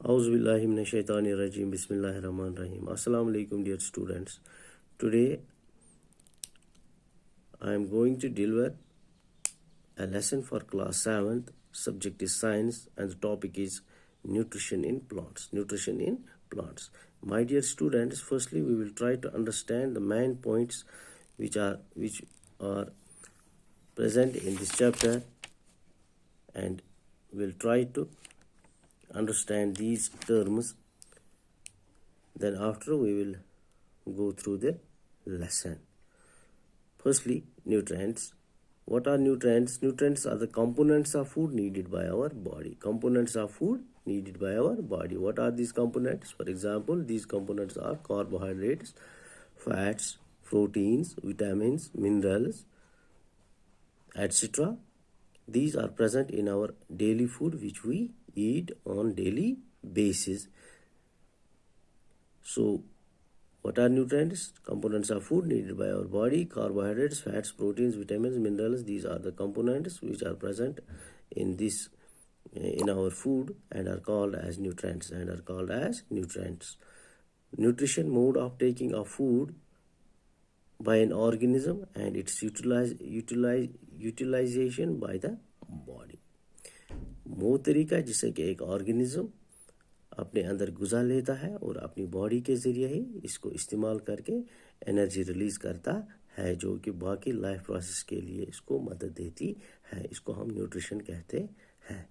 Auzubillahi minash shaitanir rajim. Bismillahir Rahmanir Rahim. Assalamu alaikum, dear students. Today I am going to deliver a lesson for class 7th. Subject is science and the topic is nutrition in plants. Nutrition in plants. My dear students, firstly we will try to understand the main points which are present in this chapter, and we'll try to understand these terms. Then after we will go through the lesson. Firstly, nutrients. What are nutrients? Nutrients are the components of food needed by our body. Components of food needed by our body. What are these components? For example, these components are carbohydrates, fats, proteins, vitamins, minerals, etc. These are present in our daily food which we eat on daily basis. So, what are nutrients? Components of food needed by our body. Carbohydrates, fats, proteins, vitamins, minerals. These are the components which are present in our food and are called as nutrients. Nutrition, mode of taking of food by an organism and its utilization by the body. वो तरीका जिससे कि एक organism अपने अंदर गुजा लेता है और अपनी बॉडी के ज़रिए ही इसको इस्तेमाल करके एनर्जी रिलीज़ करता है, जो कि बाकी लाइफ प्रोसेस के लिए इसको मदद देती है. इसको हम न्यूट्रिशन कहते हैं.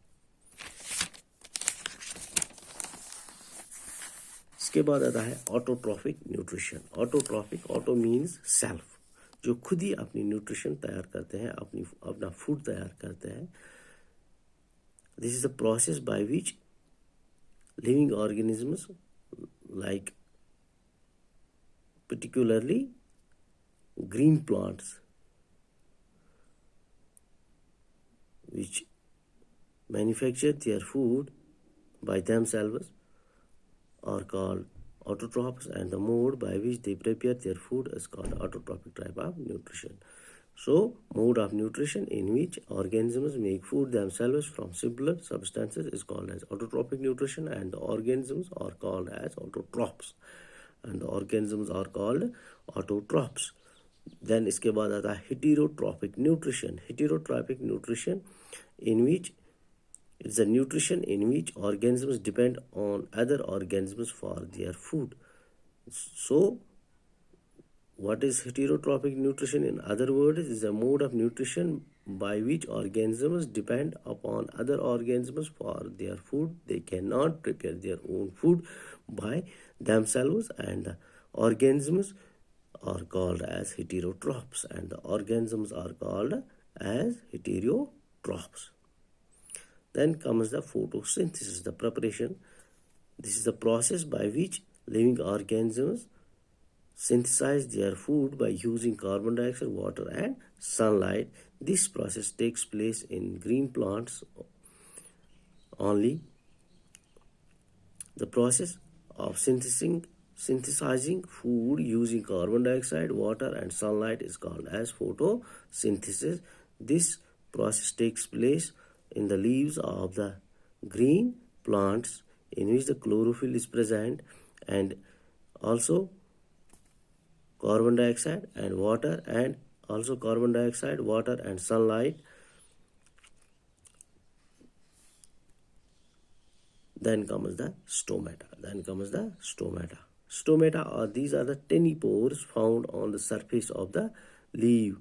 इसके बाद आता है autotrophic nutrition. Auto means self, जो खुद ही अपनी न्यूट्रिशन तैयार करते हैं, अपना फूड तैयार करते हैं. This is the process by which living organisms, like particularly green plants, which manufacture their food by themselves, are called autotrophs, and the mode by which they prepare their food is called autotrophic type of nutrition. So, mode of nutrition in which organisms make food themselves from simpler substances is called as autotrophic nutrition, and the organisms are called as autotrophs. Then इसके बाद आता है heterotrophic nutrition. Heterotrophic nutrition in which it's a nutrition in which organisms depend on other organisms for their food. So, what is heterotrophic nutrition? In other words, is a mode of nutrition by which organisms depend upon other organisms for their food. They cannot prepare their own food by themselves, and the organisms are called as heterotrophs, and the organisms are called as heterotrophs. Then comes the photosynthesis, the preparation. This is the process by which living organisms synthesize their food by using carbon dioxide, water and sunlight. This process takes place in green plants only. The process of synthesizing food using carbon dioxide, water and sunlight is called as photosynthesis. This process takes place in the leaves of the green plants in which the chlorophyll is present, and also carbon dioxide and water, and also carbon dioxide, water and sunlight. Then comes the stomata. These are the tiny pores found on the surface of the leaf.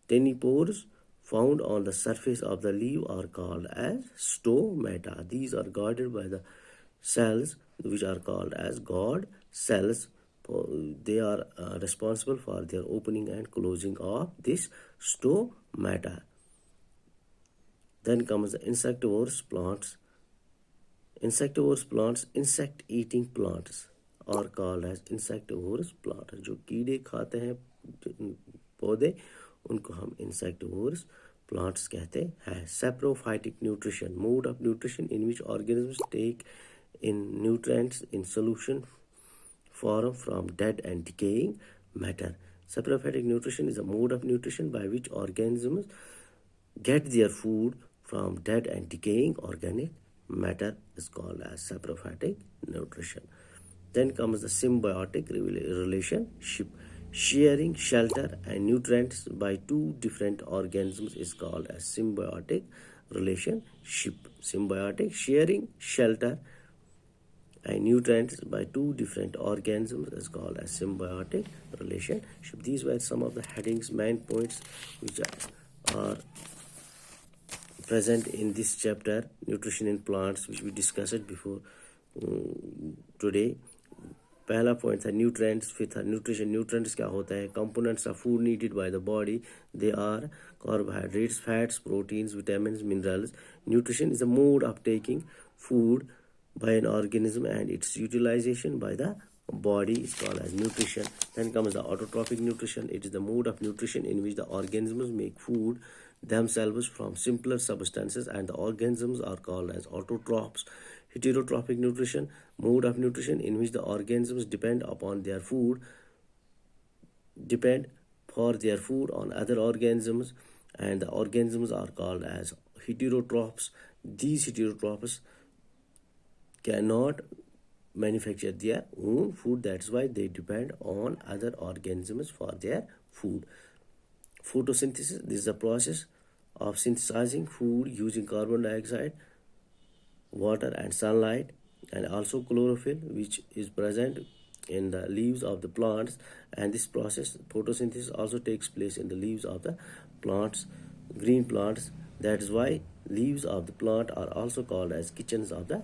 Tiny pores found on the surface of the leaf are called as stomata. These are guarded by the cells which are called as guard cells. They are responsible for their opening and closing of this stomata. Then comes the insectivorous plants. Insect-eating plants are called as insectivorous plants. जो कीड़े खाते हैं पौधे, उनको हम insectivorous plants कहते हैं. Saprophytic nutrition, mode of nutrition in which organisms take in nutrients in solution form from dead and decaying matter. Saprophytic nutrition is a mode of nutrition by which organisms get their food from dead and decaying organic matter is called as saprophytic nutrition. Then comes the symbiotic relationship. Sharing shelter and nutrients by two different organisms is called as symbiotic relationship. Symbiotic, sharing shelter and nutrients by two different organisms is called as symbiotic relationship. These were some of the headings, main points which are present in this chapter, nutrition in plants, which we discussed before today. पहला point था nutrients, फिर था nutrition. Nutrients क्या होता है? Components of food needed by the body. They are carbohydrates, fats, proteins, vitamins, minerals. Nutrition is a mode of taking food by an organism and its utilization by the body is called as nutrition. Then comes the autotrophic nutrition. It is the mode of nutrition in which the organisms make food themselves from simpler substances, and the organisms are called as autotrophs. Heterotrophic nutrition, mode of nutrition in which the organisms depend for their food on other organisms, and the organisms are called as heterotrophs. These heterotrophs cannot manufacture their own food, that's why they depend on other organisms for their food. Photosynthesis, this is a process of synthesizing food using carbon dioxide, water and sunlight, and also chlorophyll, which is present in the leaves of the plants. And this process, photosynthesis, also takes place in the leaves of the plants, green plants. That is why leaves of the plant are also called as kitchens of the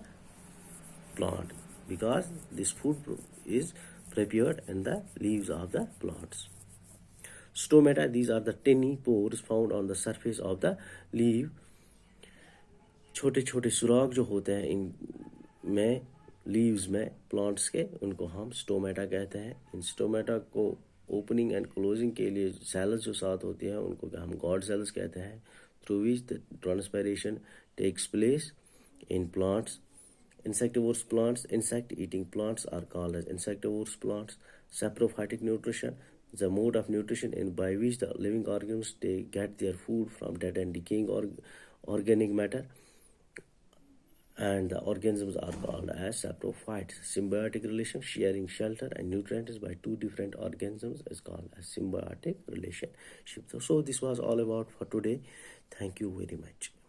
plant, because this food is prepared in the leaves of the plants. Stomata, these are the tiny pores found on the surface of the leaf. छोटे छोटे सुराख जो होते हैं इन में, leaves में plants के, उनको हम स्टोमेटा कहते हैं. इन स्टोमेटा को ओपनिंग एंड क्लोजिंग के लिए सेल्स जो साथ होती हैं उनको हम गॉड सेल्स कहते हैं, through which the transpiration takes place in plants. Insectivorous plants, insect eating plants are called as insectivorous plants. Saprophytic nutrition is a mode of nutrition by which the living organisms get their food from dead and decaying organic matter, and the organisms are called as saprophytes. Symbiotic relation, sharing shelter and nutrients by two different organisms is called as symbiotic relationship. So this was all about for today. Thank you very much.